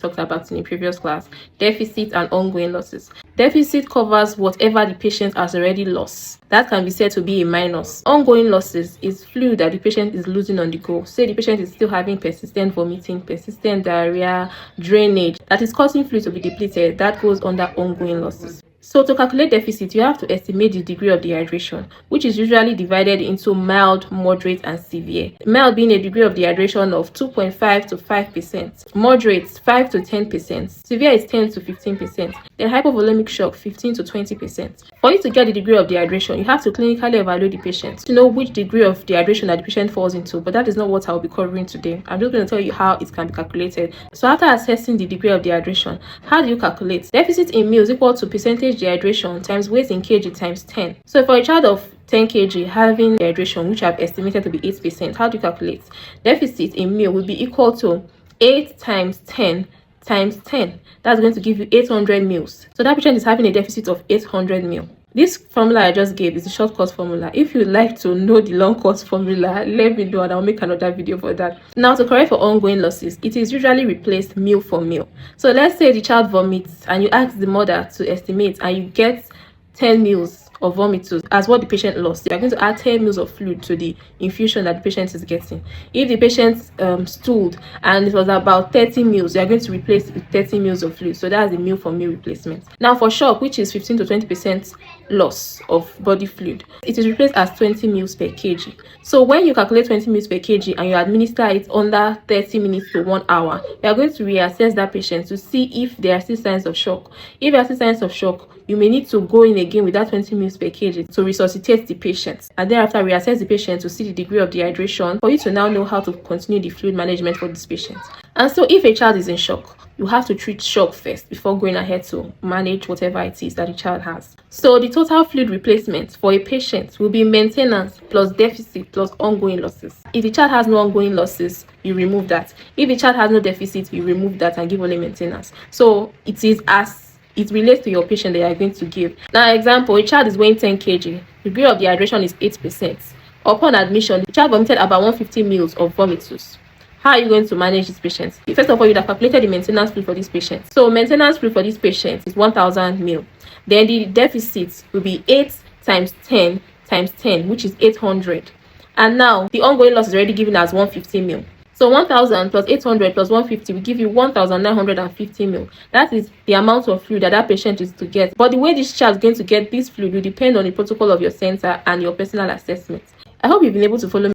talked about in the previous class: deficit and ongoing losses. Deficit covers whatever the patient has already lost. That can be said to be a minus. Ongoing losses is fluid that the patient is losing on the go. Say the patient is still having persistent vomiting, persistent diarrhea, drainage that is causing fluid to be depleted. That goes under ongoing losses. So to calculate deficit, you have to estimate the degree of dehydration, which is usually divided into mild, moderate, and severe. Mild being a degree of dehydration of 2.5 to 5%, moderate 5 to 10%, severe is 10 to 15%, then hypovolemic shock 15 to 20%. For you to get the degree of dehydration, you have to clinically evaluate the patient to know which degree of dehydration that the patient falls into, but that is not what I will be covering today. I'm just going to tell you how it can be calculated. So after assessing the degree of dehydration, how do you calculate? Deficit in ml is equal to percentage dehydration times weight in kg times 10. So for a child of 10 kg having dehydration, which I've estimated to be 8%, how do you calculate? Deficit in ml will be equal to 8 times 10 times 10. That's going to give you 800 mils. So that patient is having a deficit of 800 mil. This formula I just gave is a shortcut formula. If you'd like to know the long cut formula, let me know and I'll make another video for that. Now, to correct for ongoing losses, it is usually replaced meal for meal. So let's say the child vomits and you ask the mother to estimate and you get 10 mils of vomitus as what the patient lost. You are going to add 10 mils of fluid to the infusion that the patient is getting. If the patient stooled and it was about 30 mils, you are going to replace it with 30 mils of fluid. So that's the meal for meal replacement. Now for shock, which is 15 to 20% loss of body fluid, it is replaced as 20 mils per kg. So when you calculate 20 mils per kg and you administer it under 30 minutes to 1 hour, you are going to reassess that patient to see if there are still signs of shock. If there are still signs of shock, you may need to go in again with that 20 mils per kg to resuscitate the patient, and thereafter reassess the patient to see the degree of dehydration for you to now know how to continue the fluid management for this patient. And so if a child is in shock, you have to treat shock first before going ahead to manage whatever it is that the child has. So the total fluid replacement for a patient will be maintenance plus deficit plus ongoing losses. If the child has no ongoing losses, you remove that. If the child has no deficit, you remove that and give only maintenance. So it is as it relates to your patient that you are going to give. Now, example, a child is weighing 10 kg. The degree of dehydration is 8%. Upon admission, the child vomited about 150 mils of vomitus. How are you going to manage this patient? First of all, you'd have calculated the maintenance fluid for this patient. So maintenance fluid for this patient is 1000 mil. Then the deficit will be 8 times 10 times 10, which is 800. And now the ongoing loss is already given as 150 mil. So 1000 plus 800 plus 150 will give you 1950 mil. That is the amount of fluid that patient is to get. But the way this child is going to get this fluid will depend on the protocol of your center and your personal assessment. I hope you've been able to follow me.